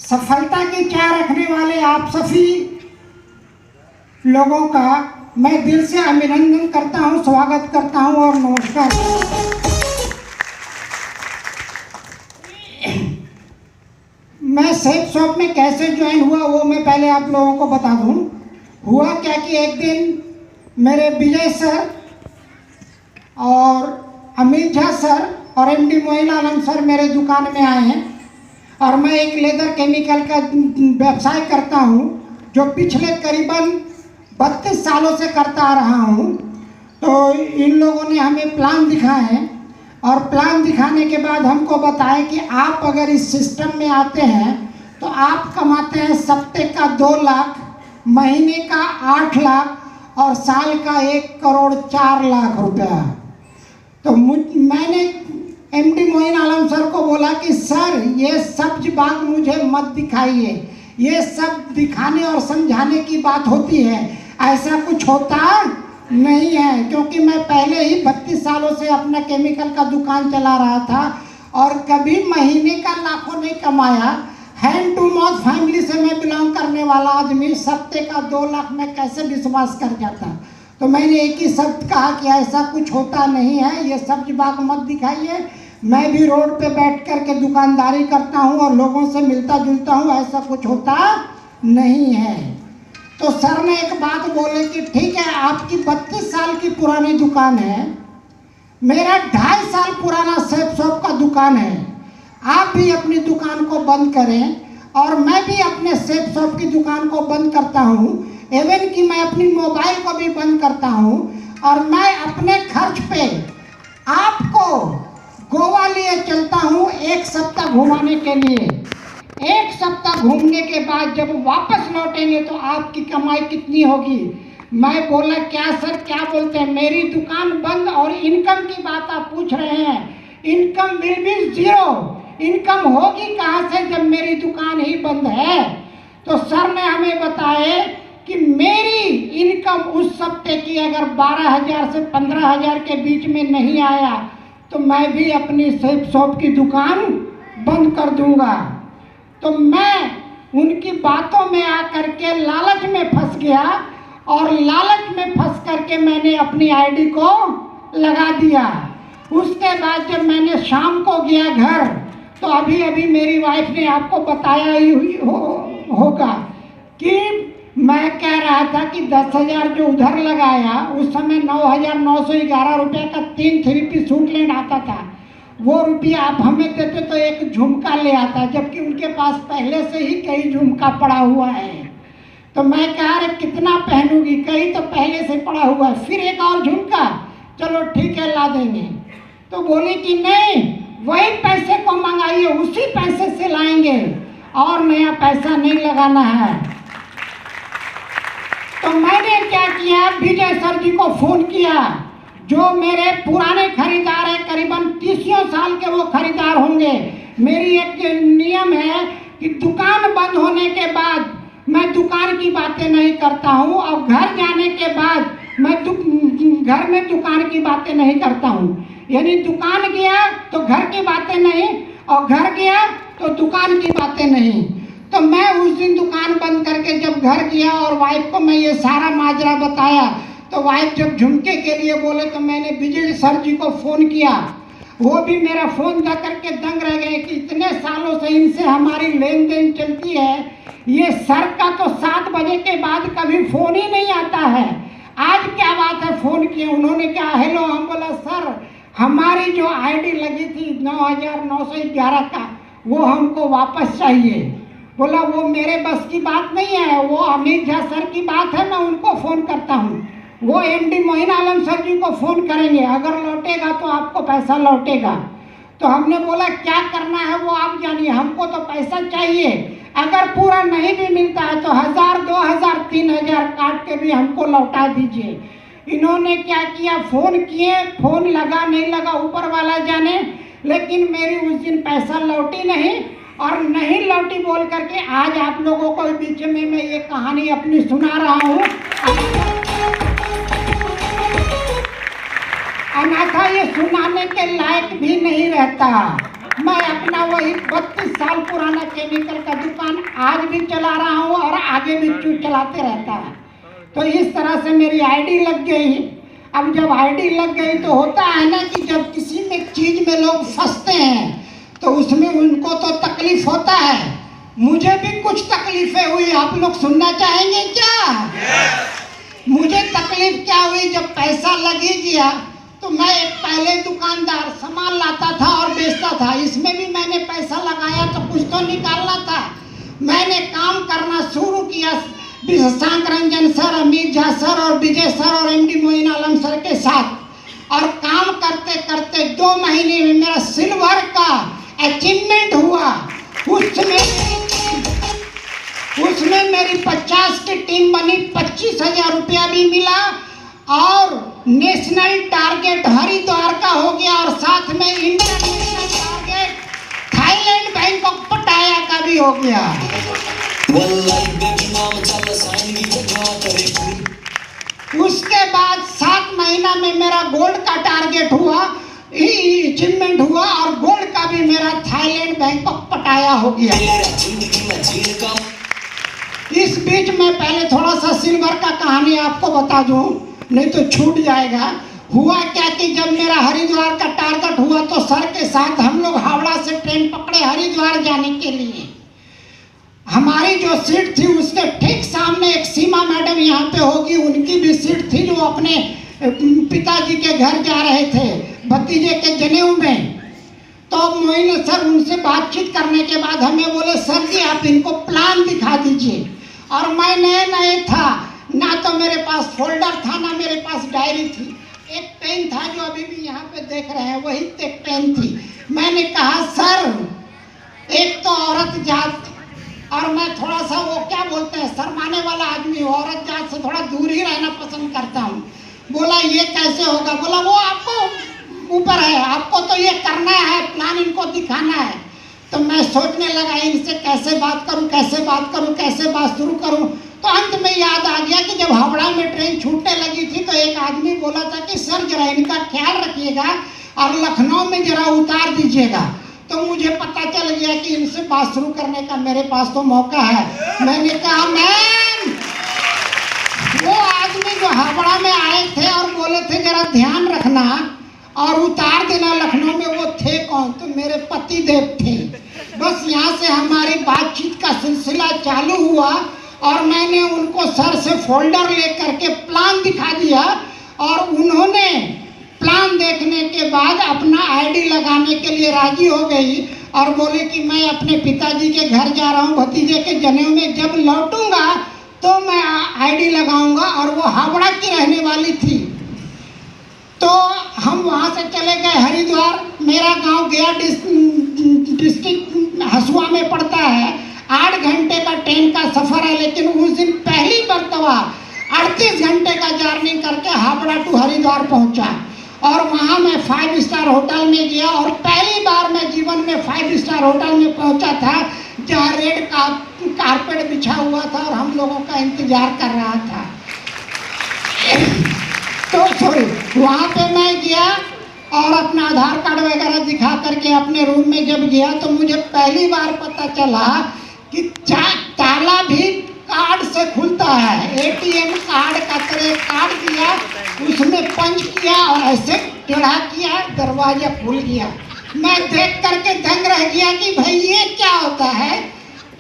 सफलता की चाह रखने वाले आप सभी लोगों का मैं दिल से अभिनंदन करता हूं, स्वागत करता हूं और नमस्कार। मैं सेफ शॉप में कैसे ज्वाइन हुआ वो मैं पहले आप लोगों को बता दूं। हुआ क्या कि एक दिन मेरे विजय सर और अमित झा सर और एमडी मोइन आलम सर मेरे दुकान में आए हैं और मैं एक लेदर केमिकल का व्यवसाय करता हूं जो पिछले करीबन 32 सालों से करता आ रहा हूं। तो इन लोगों ने हमें प्लान दिखाए हैं और प्लान दिखाने के बाद हमको बताया कि आप अगर इस सिस्टम में आते हैं तो आप कमाते हैं सप्ते का 2 लाख, महीने का 8 लाख और साल का 1 करोड़ 4 लाख रुपया। तो मैंने एमडी मोइन आलम सर को बोला कि सर ये सब्ज बाग मुझे मत दिखाइए, ये सब दिखाने और समझाने की बात होती है, ऐसा कुछ होता नहीं है। क्योंकि मैं पहले ही 32 सालों से अपना केमिकल का दुकान चला रहा था और कभी महीने का लाखों नहीं कमाया। हैंड टू माउथ फैमिली से मैं बिलोंग करने वाला आदमी सप्ते का 2 लाख में कैसे विश्वास कर जाता। तो मैंने एक ही शब्द कहा कि ऐसा कुछ होता नहीं है, ये सब्ज बाग मत दिखाइए। मैं भी रोड पे बैठ कर के दुकानदारी करता हूँ और लोगों से मिलता जुलता हूँ, ऐसा कुछ होता नहीं है। तो सर ने एक बात बोले कि ठीक है, आपकी 32 साल की पुरानी दुकान है, मेरा 2.5 साल पुराना सेफ शॉप का दुकान है, आप भी अपनी दुकान को बंद करें और मैं भी अपने सेफ शॉप की दुकान को बंद करता हूँ, इवन कि मैं अपनी मोबाइल को भी बंद करता हूँ और मैं अपने खर्च पे आपको गोवा लिए चलता हूँ 1 सप्ताह घुमाने के लिए। 1 सप्ताह घूमने के बाद जब वापस लौटेंगे तो आपकी कमाई कितनी होगी। मैं बोला क्या सर क्या बोलते हैं, मेरी दुकान बंद और इनकम की बात आप पूछ रहे हैं, इनकम विल बी 0। इनकम होगी कहाँ से जब मेरी दुकान ही बंद है। तो सर ने हमें बताया कि मेरी इनकम उस सप्ते की अगर 12,000 से 15,000 के बीच में नहीं आया तो मैं भी अपनी सेफ शॉप की दुकान बंद कर दूंगा। तो मैं उनकी बातों में आकर के लालच में फंस गया और लालच में फंस करके मैंने अपनी आईडी को लगा दिया। उसके बाद जब मैंने शाम को गया घर तो अभी अभी मेरी वाइफ ने आपको बताया ही होगा कि मैं कह रहा था कि 10,000 जो उधर लगाया उस समय 9,911 रुपये का 3 3-पीस सूट लेना आता था। वो रुपया आप हमें देते तो एक झुमका ले आता, जबकि उनके पास पहले से ही कई झुमका पड़ा हुआ है। तो मैं कह रहा कितना पहनूंगी, कहीं तो पहले से पड़ा हुआ है, फिर एक और झुमका, चलो ठीक है ला देंगे। तो बोले कि नहीं, वही पैसे को मंगाइए, उसी पैसे से लाएंगे और नया पैसा नहीं लगाना है। तो मैंने क्या किया, विजय सर जी को फोन किया जो मेरे पुराने खरीदार हैं, करीबन 30 साल के वो खरीदार होंगे। मेरी एक नियम है कि दुकान बंद होने के बाद मैं दुकान की बातें नहीं करता हूँ और घर जाने के बाद मैं घर में दुकान की बातें नहीं करता हूँ। यानी दुकान गया तो घर की बातें नहीं और घर गया तो दुकान की बातें नहीं। तो मैं उस दिन दुकान बंद करके जब घर गया और वाइफ को मैं ये सारा माजरा बताया तो वाइफ जब झुमके के लिए बोले तो मैंने विजय सर जी को फ़ोन किया। वो भी मेरा फ़ोन जा करके दंग रह गए कि इतने सालों से इनसे हमारी लेन देन चलती है, ये सर का तो 7 बजे के बाद कभी फ़ोन ही नहीं आता है, आज क्या बात है फ़ोन किया। उन्होंने कहा हेलो, हम बोला सर हमारी जो आईडी लगी थी 9,911 का वो हमको वापस चाहिए। बोला वो मेरे बस की बात नहीं है, वो अमित झा सर की बात है, मैं उनको फ़ोन करता हूँ, वो एमडी मोइन आलम सर जी को फ़ोन करेंगे, अगर लौटेगा तो आपको पैसा लौटेगा। तो हमने बोला क्या करना है वो आप जानिए, हमको तो पैसा चाहिए, अगर पूरा नहीं भी मिलता है तो 1,000 2,000 3,000 काट के भी हमको लौटा दीजिए। इन्होंने क्या किया, फ़ोन किए, फ़ोन लगा नहीं लगा ऊपर वाला जाने, लेकिन मेरी उस दिन पैसा लौटी नहीं और नहीं लौटी बोल करके आज आप लोगों को बीच में मैं ये कहानी अपनी सुना रहा हूँ। अन्यथा ये सुनाने के लायक भी नहीं रहता। मैं अपना वही 32 साल पुराना केमिकल का दुकान आज भी चला रहा हूँ और आगे भी चलाते रहता है। तो इस तरह से मेरी आईडी लग गई। अब जब आईडी लग गई तो होता है ना कि जब किसी में चीज में लोग फंसते हैं तो उसमें उनको तो तकलीफ होता है। मुझे भी कुछ तकलीफें हुई, आप लोग सुनना चाहेंगे क्या? मुझे तकलीफ क्या हुई, जब पैसा लग ही गया तो मैं एक पहले दुकानदार सामान लाता था और बेचता था, इसमें भी मैंने पैसा लगाया तो कुछ तो निकालना था। मैंने काम करना शुरू किया शशांक रंजन सर, अमित झा सर और विजय सर और एमडी मोइन आलम सर के साथ, और काम करते करते 2 महीने में मेरा सिल्वर का अचीवमेंट हुआ। उसमें मेरी 50 की टीम बनी, 25,000 रुपया भी मिला और नेशनल टारगेट हरिद्वार का हो गया और साथ में इंटरनेशनल टारगेट थाईलैंड बैंकॉक पटाया का भी हो गया। उसके बाद 7 महीना में मेरा गोल्ड का टारगेट हुआ, अचीवमेंट हुआ और गोल्ड का भी मेरा थाईलैंड बैंकॉक पटाया हो गया। इस बीच में पहले थोड़ा सा सिल्वर का कहानी आपको बता दूं, नहीं तो छूट जाएगा। हुआ क्या कि जब मेरा हरिद्वार का टारगेट हुआ तो सर के साथ हम लोग हावड़ा से ट्रेन पकड़े हरिद्वार जाने के लिए। हमारी जो सीट थी उसके ठीक सामने एक सीमा मैडम यहाँ पे होगी, उनकी भी सीट थी जो अपने पिताजी के घर जा रहे थे भतीजे के जनेऊ में। तो मोइन सर उनसे बातचीत करने के बाद हमें बोले, सर जी आप इनको प्लान दिखा दीजिए। और मैं नए था, ना तो मेरे पास फोल्डर था ना मेरे पास डायरी थी, एक पेन था जो अभी भी यहाँ पे देख रहे हैं, वही एक पेन थी। मैंने कहा सर एक तो औरत जात और मैं थोड़ा सा वो क्या बोलते हैं शर्माने वाला आदमी हूँ, औरत जात से थोड़ा दूर ही रहना पसंद करता हूँ। बोला ये कैसे होगा? बोला वो आपको ऊपर है, आपको तो ये करना है, प्लान इनको दिखाना है। तो मैं सोचने लगा इनसे कैसे बात करूं, कैसे बात शुरू करूं। तो अंत में याद आ गया कि जब हावड़ा में ट्रेन छूटने लगी थी तो एक आदमी बोला था कि सर जरा इनका ख्याल रखिएगा और लखनऊ में जरा उतार दीजिएगा। तो मुझे पता चल गया कि इनसे बात शुरू करने का मेरे पास तो मौका है। मैंने कहा मैम, वो आदमी जो हावड़ा में आए थे और बोले थे जरा ध्यान रखना और उतार देना लखनऊ में, वो थे कौन? तो मेरे पति देव थे। बस यहाँ से हमारी बातचीत का सिलसिला चालू हुआ और मैंने उनको सर से फोल्डर लेकर के प्लान दिखा दिया और उन्होंने प्लान देखने के बाद अपना आईडी लगाने के लिए राजी हो गई और बोले कि मैं अपने पिताजी के घर जा रहा हूँ भतीजे के जनेऊ में, जब लौटूंगा तो मैं आईडी लगाऊंगा। और वो हावड़ा की रहने वाली थी। तो हम वहाँ से चले गए हरिद्वार। मेरा गांव गया डिस्ट्रिक्ट हसुआ में पड़ता है। 8 घंटे का ट्रेन का सफ़र है, लेकिन उस दिन पहली मरतबा 38 घंटे का जर्नी करके हावड़ा टू हरिद्वार पहुँचा। और वहाँ मैं 5 स्टार होटल में गया और पहली बार मैं जीवन में 5 स्टार होटल में पहुँचा था जहाँ रेड का कारपेट बिछा हुआ था और हम लोगों का इंतजार कर रहा था। तो वहाँ पे मैं गया और अपना आधार कार्ड वगैरह दिखा करके अपने रूम में जब गया तो मुझे पहली बार पता चला कि ताला भी कार्ड से खुलता है। एटीएम कार्ड का तरह कार्ड दिया, उसमें पंच किया और ऐसे टेढ़ा किया, दरवाजा खुल गया। मैं देख करके दंग रह गया कि भाई ये क्या होता है।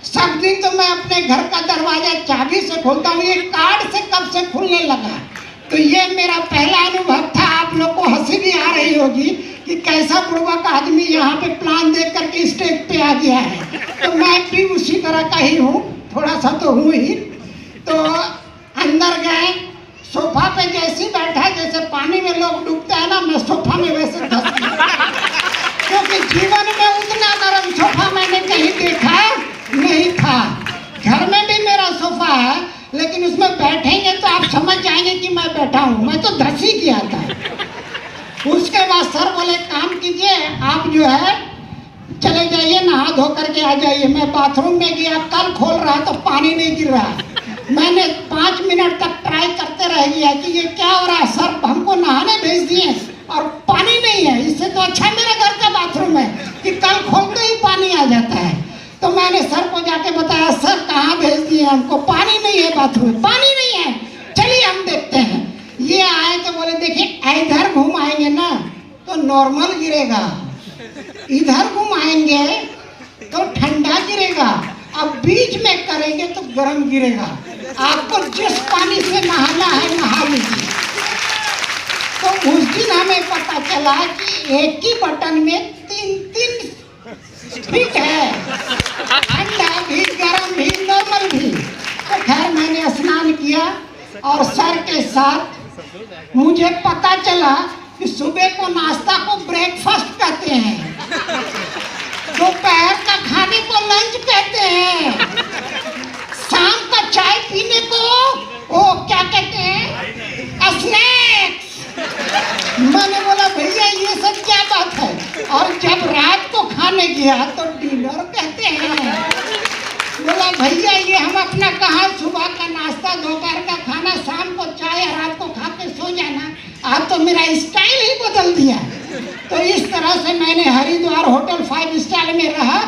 सब दिन तो मैं अपने घर का दरवाजा चाबी से खोलता हूँ, ये कार्ड से कब से खुलने लगा। तो ये मेरा पहला अनुभव था। आप लोग को हंसी भी आ रही होगी कि कैसा बुड़बक आदमी यहाँ पे प्लान देख करके स्टेज पे आ गया है। तो मैं भी उसी तरह का ही हूँ, थोड़ा सा तो हूँ ही। तो अंदर गए, सोफा पे जैसे बैठा जैसे पानी में लोग डूबते हैं ना, मैं सोफा में वैसे धंस गया। क्योंकि जीवन में उतना नरम सोफा मैंने कहीं देखा नहीं था। घर में भी मेरा सोफा है, लेकिन उसमें बैठेंगे तो आप समझ जाएंगे कि मैं बैठा हूँ। मैं तो धंस ही गया था। उसके बाद सर बोले काम कीजिए, आप जो है चले जाइए, नहा धो करके आ जाइए। मैं बाथरूम में गया, कल खोल रहा तो पानी नहीं गिर रहा। मैंने 5 मिनट तक ट्राई करते रह गया कि ये क्या हो रहा है। सर हमको नहाने भेज दिए और पानी नहीं है। इससे तो अच्छा मेरे घर का बाथरूम है कि कल मैंने सर को जाके बताया, सर कहाँ भेज दिए हमको, पानी नहीं है बाथरूम में, पानी नहीं है, चलिए हम देखते हैं। ये आए तो बोले देखिए इधर घूम आएंगे ना तो नॉर्मल गिरेगा, इधर घूम आएंगे तो ठंडा गिरेगा, अब बीच में करेंगे तो गर्म गिरेगा, आपको जिस पानी से नहाना है नहा लीजिए। तो उस दिन हमें पता चला कि एक ही बटन में 3 फिट है, ठंडा भी, गर्म भी, नॉर्मल भी। तो खैर मैंने स्नान किया और सर के साथ मुझे पता चला कि सुबह को नाश्ता को ब्रेकफास्ट कहते हैं, दोपहर का खाने को लंच कहते हैं, शाम का चाय पीने को वो क्या कहते हैं, स्नैक्स। मैंने बोला भैया ये सब क्या बात है, और जब रात को खाने गया तो डिनर कहते हैं। बोला भैया ये हम अपना कहा सुबह का नाश्ता, दोपहर का खाना, शाम को चाय, रात को खा के सो जाना, आप तो मेरा स्टाइल ही बदल दिया। तो इस तरह से मैंने हरिद्वार होटल 5 स्टार में रहा,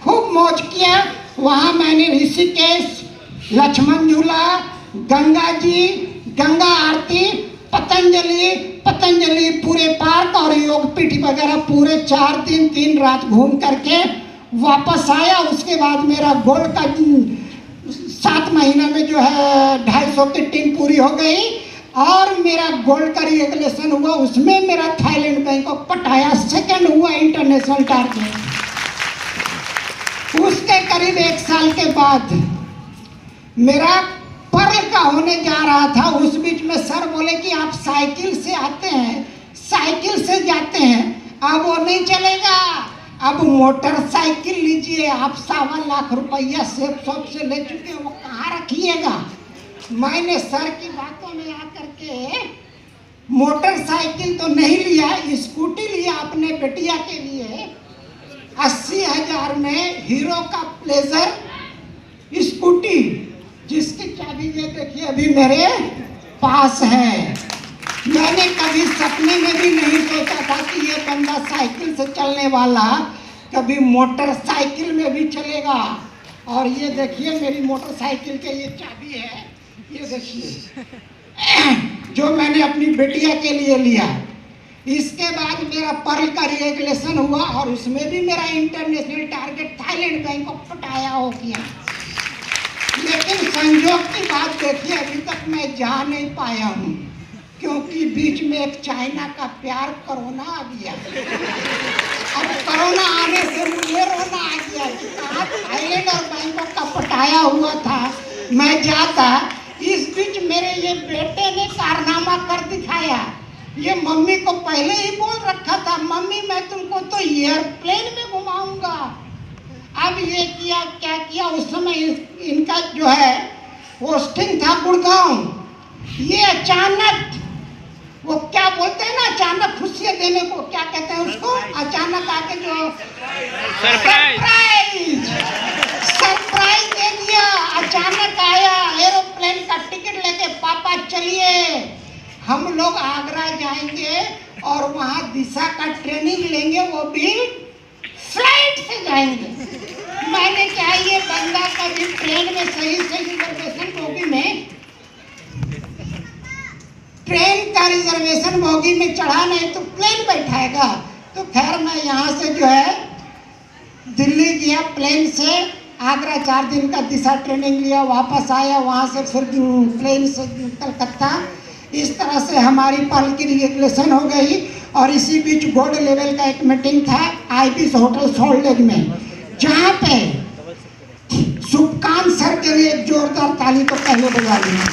खूब मौज किया। वहाँ मैंने ऋषिकेश, लक्ष्मण झूला, गंगा जी, गंगा आरती, पतंजलि पूरे पार्क और योग पीठ वगैरह पूरे 4 दिन 3 रात घूम करके वापस आया। उसके बाद मेरा गोल्ड का 7 महीना में जो है 250 की टीम पूरी हो गई और मेरा गोल्ड का रेगुलेशन हुआ, उसमें मेरा थाईलैंड बैंकॉक पटाया सेकंड हुआ इंटरनेशनल टारगेट। उसके करीब 1 साल के बाद मेरा पर्ल का होने जा रहा था। उस बीच में सर बोले कि आप साइकिल से आते हैं, साइकिल से जाते हैं, अब वो नहीं चलेगा, अब मोटरसाइकिल लीजिए। आप 1.25 लाख रुपया सेफ शॉप से ले चुके हैं, वो कहाँ रखिएगा। मैंने सर की बातों में आकर के मोटरसाइकिल तो नहीं लिया, स्कूटी लिया अपने बेटिया के लिए। 80,000 में हीरो का प्लेजर स्कूटी, जिसकी चाबी ये देखिए अभी मेरे पास है। मैंने कभी सपने में भी नहीं सोचा था कि ये बंदा साइकिल से चलने वाला कभी मोटरसाइकिल में भी चलेगा। और ये देखिए मेरी मोटरसाइकिल के ये चाबी है, ये देखिए जो मैंने अपनी बेटिया के लिए लिया। इसके बाद मेरा पर्ल का रेगुलेशन हुआ और उसमें भी मेरा इंटरनेशनल टारगेट थाईलैंड बैंकॉक पटाया हो गया। लेकिन संयोग की बात देखिए अभी तक मैं जा नहीं पाया हूँ, क्योंकि बीच में एक चाइना का प्यार कोरोना आ गया। अब कोरोना आने से मुझे रोना आ गया कि कहाँ थाईलैंड और बैंकॉक का पटाया हुआ था, मैं जाता। इस बीच मेरे ये बेटे ने कारनामा कर दिखाया। ये मम्मी को पहले ही बोल रखा था, मम्मी मैं तुमको तो एयरप्लेन में घुमाऊंगा। अब ये किया क्या किया, उस समय इनका जो है पोस्टिंग था गुड़गांव। ये अचानक वो क्या बोलते हैं ना, अचानक खुशियाँ देने को क्या कहते हैं उसको, अचानक आके जो सरप्राइज दे दिया। अचानक आया, एरोप्लेन का टिकट लेके, पापा चलिए हम लोग आगरा जाएंगे और वहाँ दिशा का ट्रेनिंग लेंगे, वो भी फ्लाइट से जाएंगे। मैंने क्या ये बंदा कभी ट्रेन में सही रिजर्वेशन बोगी में, ट्रेन का रिजर्वेशन बोगी में चढ़ा नहीं तो प्लेन बैठाएगा। तो खैर मैं यहाँ से जो है दिल्ली गया प्लेन से, आगरा 4 दिन का दिशा ट्रेनिंग लिया, वापस आया, वहाँ से फिर प्लेन से कलकत्ता। इस तरह से हमारी पर्ल की रेगुलेशन हो गई। और इसी बीच गोल्ड लेवल का एक मीटिंग था आईबीएस होटल सॉल्ट लेक में, जहाँ पे सुकांत सर के लिए एक जोरदार ताली तो पहले बजा लिया।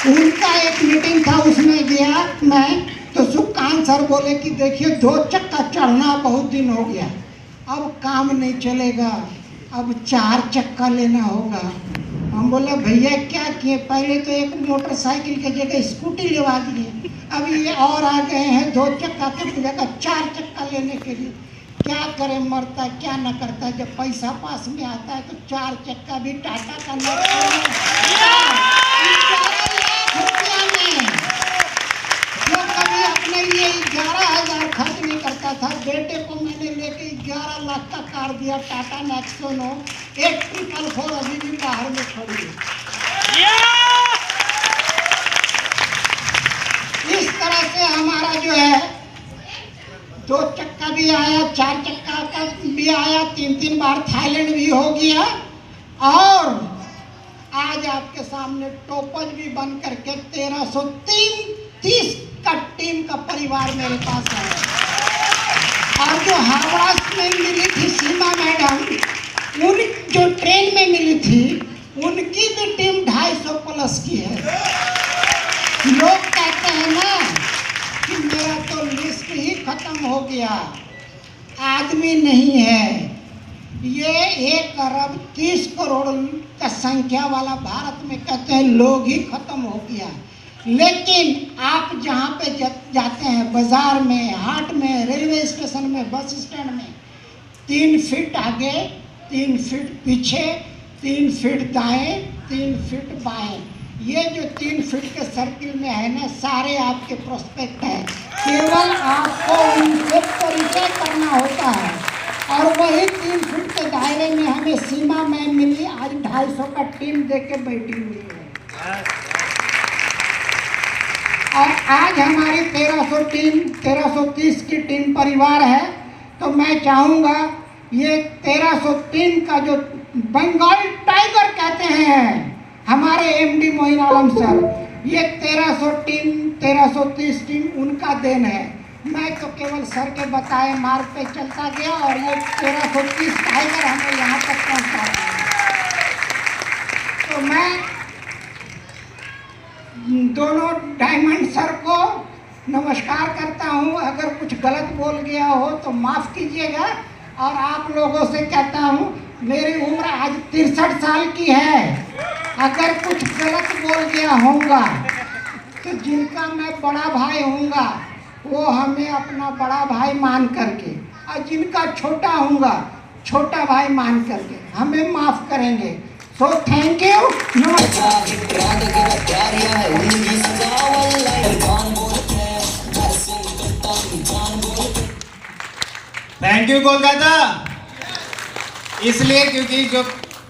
उनका एक मीटिंग था, उसमें गया मैं, तो सुकांत सर बोले कि देखिए 2 चक्का चढ़ना बहुत दिन हो गया, अब काम नहीं चलेगा, अब 4 चक्का लेना होगा। हम बोला भैया क्या किए, पहले तो एक मोटरसाइकिल की जगह स्कूटी लेवा दिए, अब ये और आ गए हैं 2 चक्का की जगह 4 चक्का लेने के लिए। क्या करे, मरता क्या न करता, जब पैसा पास में आता है तो 4 चक्का भी टाटा का रुपया में। जो कभी अपने लिए 11,000 खर्च नहीं करता था, बेटे को मैंने लेके 11 लाख लाख का कार दिया, टाटा नेक्सोन 8444 अभी भी बाहर में खड़ी है। इस तरह से हमारा जो है 2 चक्का भी आया, 4 चक्का का भी आया, 3 बार थाईलैंड भी हो गया, और आज आपके सामने टोपज भी बन करके 1330 का टीम का परिवार मेरे पास है। और जो हावड़ा में मिली थी सीमा मैडम, उन जो ट्रेन में मिली थी, उनकी भी टीम 250 प्लस की है। लोग कहते हैं ना कि मेरा तो लिस्ट ही खत्म हो गया, आदमी नहीं है। ये 1 अरब 30 करोड़ का संख्या वाला भारत में कहते हैं लोग ही खत्म हो गया। लेकिन आप जहाँ पे जाते हैं, बाजार में, हाट में, रेलवे स्टेशन में, बस स्टैंड में, 3 फीट आगे, 3 फीट पीछे, 3 फीट दाएं, 3 फीट बाएं, ये जो 3 फीट के सर्किल में है ना, सारे आपके प्रोस्पेक्ट हैं। केवल आपको उनसे परिचय करना होता है, और वही 3 फीट के दायरे में हमें सीमा में मिली। आज 250 का टीम दे के बैठी हुई है, और आज हमारी 1330 की टीम परिवार है। तो मैं चाहूँगा ये 1303 का जो बंगाल टाइगर कहते हैं हमारे एमडी मोइन आलम सर, ये 1330 टीम उनका देन है। मैं तो केवल सर के बताए मार्ग पे चलता गया, और ये 1330 टाइगर हमें यहाँ तक पहुँचा दिया। तो मैं दोनों डायमंड सर को नमस्कार करता हूँ। अगर कुछ गलत बोल गया हो तो माफ़ कीजिएगा, और आप लोगों से कहता हूँ, मेरी उम्र आज 63 साल की है। अगर कुछ गलत बोल गया होगा तो जिनका मैं बड़ा भाई होऊंगा वो हमें अपना बड़ा भाई मान करके, और जिनका छोटा होऊंगा छोटा भाई मान करके हमें माफ़ करेंगे। सो थैंक यू, नमस्कार। Thank you Kolkata. इसलिए क्योंकि जो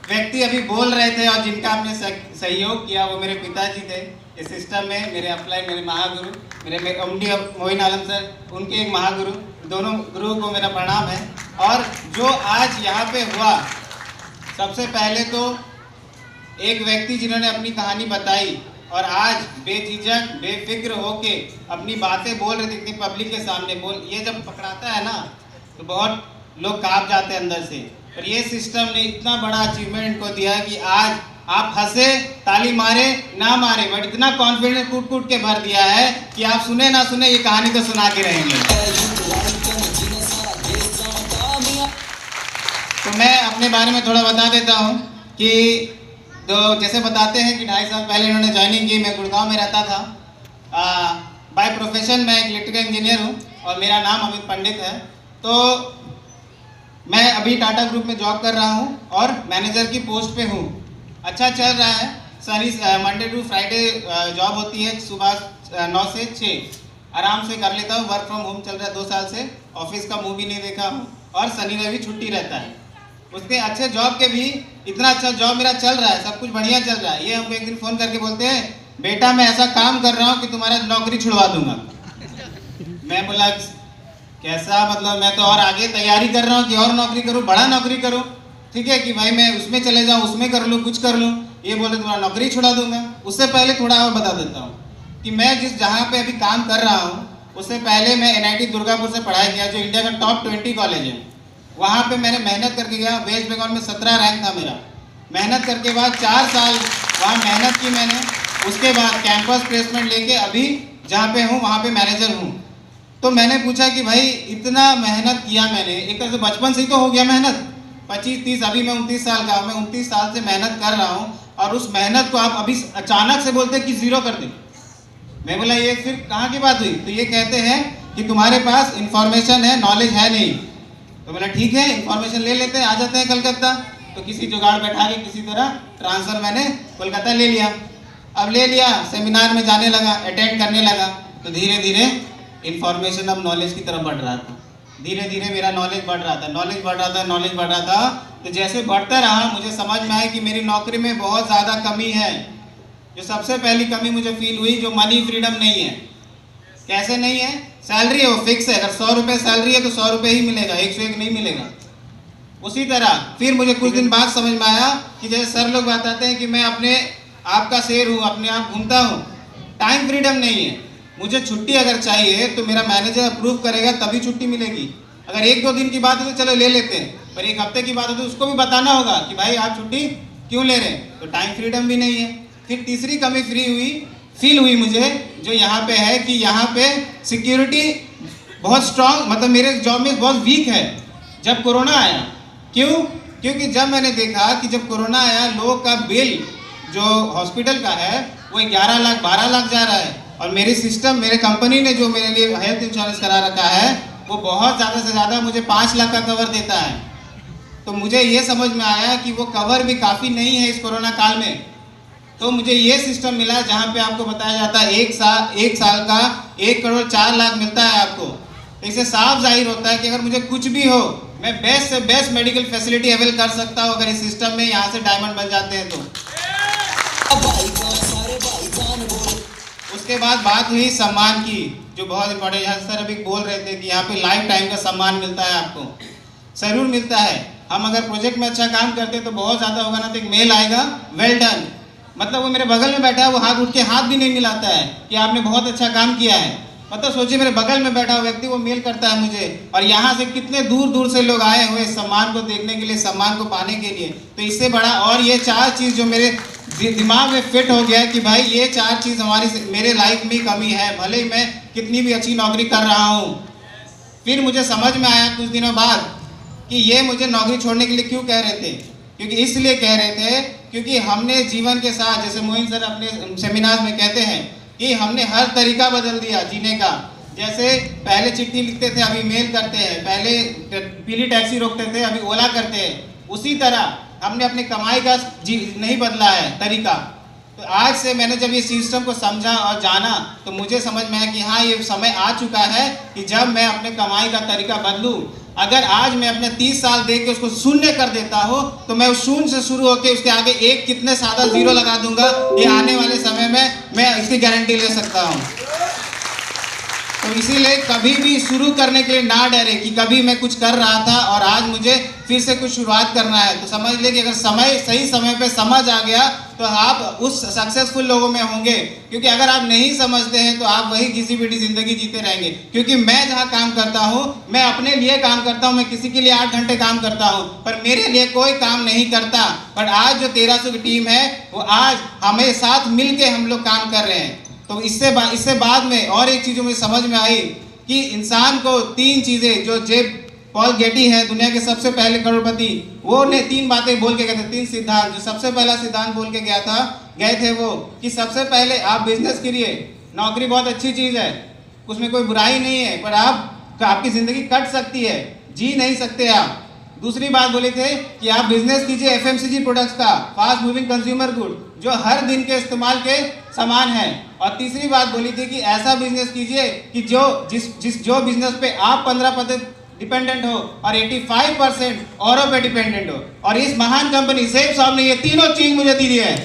व्यक्ति अभी बोल रहे थे और जिनका हमने सहयोग किया वो मेरे पिताजी थे इस सिस्टम में, मेरे अपलाइन, मेरे महागुरु, मेरे एमडी मोइन आलम सर, उनके एक महागुरु, दोनों गुरु को मेरा प्रणाम है। और जो आज यहाँ पे हुआ, सबसे पहले तो एक व्यक्ति जिन्होंने अपनी कहानी बताई और आज बेझिझक बेफिक्र होके अपनी बातें बोल रहे थे इतनी पब्लिक के सामने, ये जब पकड़ाता है ना तो बहुत लोग कांप जाते हैं अंदर से। और ये सिस्टम ने इतना बड़ा अचीवमेंट को दिया कि आज आप हंसे, ताली मारे ना मारे, बट इतना कॉन्फिडेंस कूट कूट के भर दिया है कि आप सुने ना सुने ये कहानी तो सुना के रहेंगे। तो मैं अपने बारे में थोड़ा बता देता हूँ कि तो जैसे बताते हैं कि 2.5 साल पहले इन्होंने ज्वाइनिंग की। मैं गुड़गांव में रहता था। बाय प्रोफेशन मैं एक इलेक्ट्रिकल इंजीनियर हूँ और मेरा नाम अमित पंडित है। तो मैं अभी टाटा ग्रुप में जॉब कर रहा हूँ और मैनेजर की पोस्ट पे हूँ। अच्छा चल रहा है। मंडे टू फ्राइडे जॉब होती है, सुबह 9 से 6 आराम से कर लेता हूँ। वर्क फ्रॉम होम चल रहा है 2 साल से, ऑफिस का मुँह भी नहीं देखा हूँ, और शनि रवि छुट्टी रहता है। उसके अच्छे जॉब के भी इतना अच्छा जॉब मेरा चल रहा है, सब कुछ बढ़िया चल रहा है। ये हमको एक दिन फ़ोन करके बोलते हैं, बेटा मैं ऐसा काम कर रहा हूँ कि तुम्हारा नौकरी छुड़वा दूंगा। मैं बोला कैसा, मतलब मैं तो और आगे तैयारी कर रहा हूँ कि और नौकरी करूँ, बड़ा नौकरी करूँ, ठीक है कि भाई मैं उसमें चले जाऊँ, उसमें कर लूँ, कुछ कर लूँ। ये बोले तुम्हारा नौकरी छुड़ा दूंगा। उससे पहले थोड़ा और बता देता हूँ कि मैं जहाँ पे अभी काम कर रहा हूँ, उससे पहले मैं NIT दुर्गापुर से पढ़ाई किया, जो इंडिया का टॉप 20 कॉलेज है। वहाँ पे मैंने मेहनत करके गया। वेस्ट बंगाल में 17 रैंक था मेरा। मेहनत करके बाद 4 साल वहाँ मेहनत की मैंने। उसके बाद कैंपस प्लेसमेंट लेके अभी जहाँ पे हूँ वहाँ पे मैनेजर हूँ। तो मैंने पूछा कि भाई इतना मेहनत किया मैंने, एक तरह से बचपन से ही तो हो गया मेहनत, 25-30, अभी मैं 29 साल का हूँ। मैं 29 साल से मेहनत कर रहा हूँ, और उस मेहनत को आप अभी अचानक से बोलते कि 0 कर दें। मैं बोला ये फिर कहाँ की बात हुई? तो ये कहते हैं कि तुम्हारे पास इंफॉर्मेशन है, नॉलेज है नहीं। तो बोला ठीक है, इंफॉर्मेशन ले लेते हैं, आ जाते हैं कलकत्ता। तो किसी जुगाड़ बैठा के किसी तरह ट्रांसफ़र मैंने कोलकाता ले लिया। अब ले लिया, सेमिनार में जाने लगा, अटेंड करने लगा, तो धीरे धीरे इंफॉर्मेशन अब नॉलेज की तरफ बढ़ रहा था। धीरे धीरे मेरा नॉलेज बढ़ रहा था। तो जैसे बढ़ता रहा मुझे समझ में आया कि मेरी नौकरी में बहुत ज़्यादा कमी है। जो सबसे पहली कमी मुझे फील हुई, जो मनी फ्रीडम नहीं है। कैसे नहीं है? सैलरी है वो फिक्स है, अगर 100 रुपये सैलरी है तो 100 रुपये ही मिलेगा, 101 नहीं मिलेगा। उसी तरह फिर मुझे कुछ दिन बाद समझ में आया कि जैसे सर लोग बताते हैं कि मैं अपने आप का शेर हूँ, अपने आप घूमता हूँ, टाइम फ्रीडम नहीं है। मुझे छुट्टी अगर चाहिए तो मेरा मैनेजर अप्रूव करेगा तभी छुट्टी मिलेगी। अगर 1-2 दिन की बात है तो चलो ले लेते हैं, पर 1 हफ्ते की बात है तो उसको भी बताना होगा कि भाई आप छुट्टी क्यों ले रहे हैं, तो टाइम फ्रीडम भी नहीं है। फिर तीसरी कमी फील हुई मुझे, जो यहाँ पे है कि यहाँ पे सिक्योरिटी बहुत स्ट्रांग, मतलब मेरे जॉब में बहुत वीक है। जब कोरोना आया, क्योंकि जब मैंने देखा कि जब कोरोना आया लोगों का बिल जो हॉस्पिटल का है वो 11 लाख 12 लाख जा रहा है, और मेरी सिस्टम, मेरे कंपनी ने जो मेरे लिए हेल्थ इंश्योरेंस करा रखा है वो बहुत ज़्यादा से ज़्यादा मुझे 5 लाख का कवर देता है। तो मुझे ये समझ में आया कि वो कवर भी काफ़ी नहीं है इस कोरोना काल में। तो मुझे ये सिस्टम मिला जहाँ पे आपको बताया जाता है एक साल का 1 करोड़ 4 लाख मिलता है आपको। तो इससे साफ जाहिर होता है कि अगर मुझे कुछ भी हो मैं बेस्ट से बेस्ट मेडिकल फैसिलिटी अवेल कर सकता हूँ अगर इस सिस्टम में यहाँ से डायमंड बन जाते हैं तो। उसके बाद बात हुई सम्मान की, जो बहुत इंपॉर्टेंट है। सर अभी बोल रहे थे कि यहाँ पे लाइफ टाइम का सम्मान मिलता है आपको। जरूर मिलता है। हम अगर प्रोजेक्ट में अच्छा काम करते हैं तो बहुत ज़्यादा होगा ना तो एक मेल आएगा, वेल डन, मतलब वो मेरे बगल में बैठा है, वो हाथ उठ के हाथ भी नहीं मिलाता है कि आपने बहुत अच्छा काम किया है। मतलब सोचिए मेरे बगल में बैठा हुआ व्यक्ति वो मेल करता है मुझे, और यहाँ से कितने दूर दूर से लोग आए हुए सम्मान को देखने के लिए, सम्मान को पाने के लिए। तो इससे बड़ा और ये 4 चीज़ जो मेरे दिमाग में फिट हो गया कि भाई ये 4 चीज़ मेरे लाइफ में कमी है, भले ही मैं कितनी भी अच्छी नौकरी कर रहा हूँ। फिर मुझे समझ में आया कुछ दिनों बाद कि ये मुझे नौकरी छोड़ने के लिए क्यों कह रहे थे। क्योंकि इसलिए कह रहे थे क्योंकि हमने जीवन के साथ, जैसे मोइन सर अपने सेमिनार में कहते हैं कि हमने हर तरीका बदल दिया जीने का। जैसे पहले चिट्ठी लिखते थे, अभी मेल करते हैं, पहले पीली टैक्सी रोकते थे, अभी ओला करते हैं। उसी तरह हमने अपनी कमाई का नहीं बदला है तरीका। तो आज से मैंने जब ये सिस्टम को समझा और जाना तो मुझे समझ में आया कि हाँ ये समय आ चुका है कि जब मैं अपने कमाई का तरीका बदलूं। अगर आज मैं अपने 30 साल दे के उसको शून्य कर देता हूँ तो मैं उस शून्य से शुरू होकर उसके आगे एक कितने सादा 0 लगा दूंगा, ये आने वाले समय में मैं इसकी गारंटी ले सकता हूँ। तो इसीलिए कभी भी शुरू करने के लिए ना डरे कि कभी मैं कुछ कर रहा था और आज मुझे फिर से कुछ शुरुआत करना है। तो समझ ले कि अगर सही समय पे समझ आ गया तो आप उस सक्सेसफुल लोगों में होंगे। क्योंकि अगर आप नहीं समझते हैं तो आप वही घिसी पिटी जिंदगी जीते रहेंगे। क्योंकि मैं जहाँ काम करता हूँ मैं अपने लिए काम करता हूँ, मैं किसी के लिए 8 घंटे काम करता हूँ पर मेरे लिए कोई काम नहीं करता। पर आज जो 1300 की टीम है वो आज हमें साथ मिल के हम लोग काम कर रहे हैं। तो इससे बाद में और एक चीज़ मुझे समझ में आई कि इंसान को 3 चीज़ें, जो जेब पॉल गेटी है दुनिया के सबसे पहले करोड़पति, वो ने 3 बातें बोल के गए थे, 3 सिद्धांत। जो सबसे पहला सिद्धांत बोल के गए थे वो कि सबसे पहले आप बिजनेस करिए। नौकरी बहुत अच्छी चीज़ है, उसमें कोई बुराई नहीं है, पर आपकी ज़िंदगी कट सकती है, जी नहीं सकते आप। दूसरी बात बोले थे कि आप बिजनेस कीजिए FMCG प्रोडक्ट्स का, फास्ट मूविंग कंज्यूमर गुड, जो हर दिन के इस्तेमाल के सामान है। और तीसरी बात बोली थी कि ऐसा बिजनेस कीजिए कि जो बिजनेस पे आप 15% डिपेंडेंट हो और 85% औरों पे डिपेंडेंट हो। और इस महान कंपनी सेफ शॉप ने ये तीनों चीज मुझे दी है।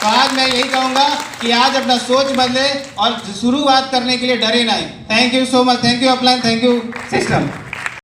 तो आज मैं यही कहूँगा कि आज अपना सोच बदले और शुरुआत करने के लिए डरे नहीं। Thank you so much. Thank you upline, thank you system.